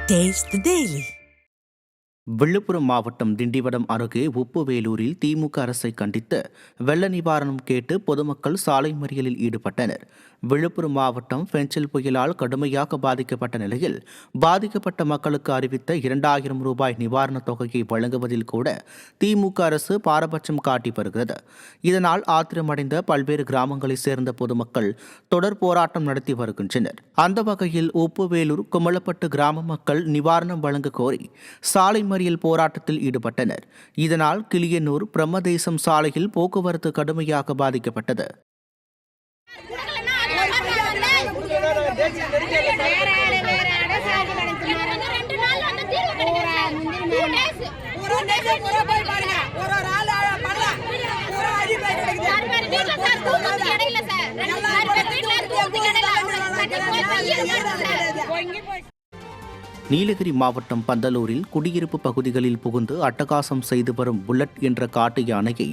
Taste the Daily. Villupuram மாவட்டம் திண்டிவனம் அருகே உப்புவேலூரில் திமுக அரசை கண்டித்து வெள்ள நிவாரணம் கேட்டு பொதுமக்கள் சாலை மறியலில் ஈடுபட்டனர். விழுப்புரம் மாவட்டம் பெஞ்சல் புயலால் கடுமையாக பாதிக்கப்பட்ட நிலையில் பாதிக்கப்பட்ட மக்களுக்கு அறிவித்த 2000 ரூபாய் நிவாரணத் தொகையை வழங்குவதில் கூட திமுக அரசு பாரபட்சம் காட்டி வருகிறது. இதனால் ஆத்திரமடைந்த பல்வேறு கிராமங்களைச் சேர்ந்த பொதுமக்கள் தொடர் போராட்டம் நடத்தி வருகின்றனர். அந்த வகையில் உப்புவேலூர் குமளப்பட்டு கிராம மக்கள் நிவாரணம் வழங்க கோரி சாலை மறியல் போராட்டத்தில் ஈடுபட்டனர். இதனால் கிளியனூர் பிரம்மதேசம் சாலையில் போக்குவரத்து கடுமையாக பாதிக்கப்பட்டது. நீலகிரி மாவட்டம் பந்தலூரில் குடியிருப்பு பகுதிகளில் புகுந்து அட்டகாசம் செய்து வரும் புல்லட் என்ற காட்டு யானையை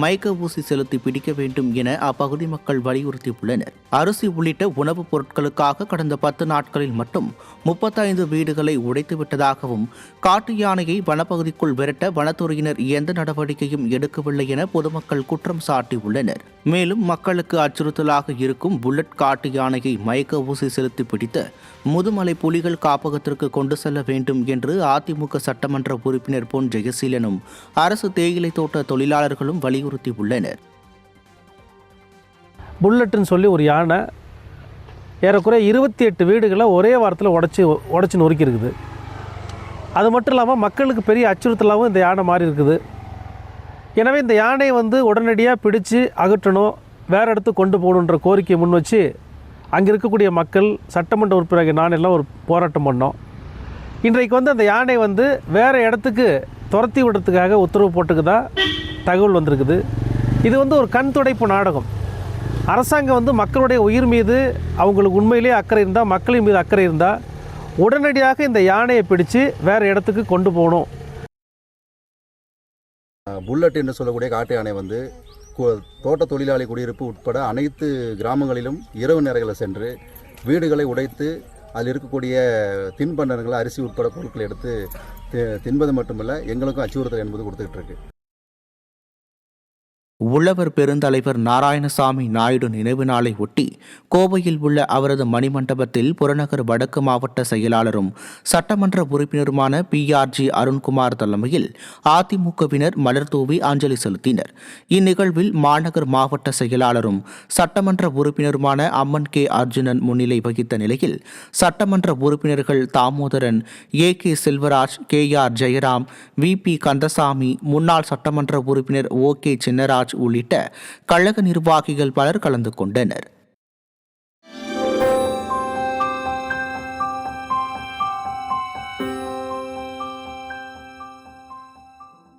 மயக்க ஊசி செலுத்தி பிடிக்க வேண்டும் என அப்பகுதி மக்கள் வலியுறுத்தியுள்ளனர். அரிசி உள்ளிட்ட உணவுப் பொருட்களுக்காக கடந்த 10 நாட்களில் மட்டும் 35 வீடுகளை உடைத்துவிட்டதாகவும் காட்டு யானையை வனப்பகுதிக்குள் விரட்ட வனத்துறையினர் எந்த நடவடிக்கையும் எடுக்கவில்லை என பொதுமக்கள் குற்றம் சாட்டியுள்ளனர். மேலும் மக்களுக்கு அச்சுறுத்தலாக இருக்கும் புல்லட் காட்டு யானையை மயக்க ஊசி செலுத்தி பிடித்து முதுமலை புலிகள் காப்பகத்திற்கு கொண்டு செல்ல வேண்டும் என்று அதிமுக சட்டமன்ற உறுப்பினர் பொன் ஜெயசீலனும் அரசு தேயிலை தோட்ட தொழிலாளர்களும் வலியுறுத்தியுள்ளனர். புல்லட்டுன்னு சொல்லி ஒரு யானை ஏறக்குறைய 28 வீடுகளை ஒரே வாரத்தில் உடச்சி நொறுக்கி இருக்குது. அது மட்டும் இல்லாமல் மக்களுக்கு பெரிய அச்சுறுத்தலாகவும் இந்த யானை மாறி இருக்குது. எனவே இந்த யானையை உடனடியாக பிடிச்சு அகற்றணும், வேறு இடத்துக்கு கொண்டு போகணுன்ற கோரிக்கையை முன் வச்சு அங்கே இருக்கக்கூடிய மக்கள், சட்டமன்ற உறுப்பினர்கள் நான் எல்லாம் ஒரு போராட்டம் பண்ணோம். இன்றைக்கு அந்த யானை வேறு இடத்துக்கு துரத்தி விடுறதுக்காக உத்தரவு போட்டுக்குதா தகவல் வந்திருக்குது. இது ஒரு கண் துடைப்பு நாடகம். அரசாங்கம் மக்களுடைய உயிர் மீது அவங்களுக்கு உண்மையிலேயே அக்கறை இருந்தால், மக்களின் மீது அக்கறை இருந்தால் உடனடியாக இந்த யானையை பிடிச்சு வேறு இடத்துக்கு கொண்டு போகணும். புல்லட் என்று சொல்லக்கூடிய காட்டு யானை தோட்ட தொழிலாளி குடியிருப்பு உட்பட அனைத்து கிராமங்களிலும் இரவு நேரங்களில் சென்று வீடுகளை உடைத்து அதில் இருக்கக்கூடிய தின்பண்டங்கள், அரிசி உட்பட பொருட்களை எடுத்து தின்பது மட்டுமல்ல, எங்களுக்கும் அச்சுறுத்தல் என்பது கொடுத்துக்கிட்டு இருக்கு. உழவர் பெருந்தலைவர் நாராயணசாமி நாயுடு நினைவு நாளை ஒட்டி கோவையில் உள்ள அவரது மணிமண்டபத்தில் புறநகர் வடக்கு மாவட்ட செயலாளரும் சட்டமன்ற உறுப்பினருமான PRG அருண்குமார் தலைமையில் அதிமுகவினர் மலர்தூவி அஞ்சலி செலுத்தினர். இந்நிகழ்வில் மாநகர் மாவட்ட செயலாளரும் சட்டமன்ற உறுப்பினருமான அம்மன் K அர்ஜுனன் முன்னிலை வகித்த நிலையில் சட்டமன்ற உறுப்பினர்கள் Damodaran, AK Selvaraj, KR Jayaram, VP Kandasamy, முன்னாள் சட்டமன்ற உறுப்பினர் OK சின்னராஜ் உள்ளிட்ட கழக நிர்வாகிகள் பலர் கலந்து கொண்டனர்.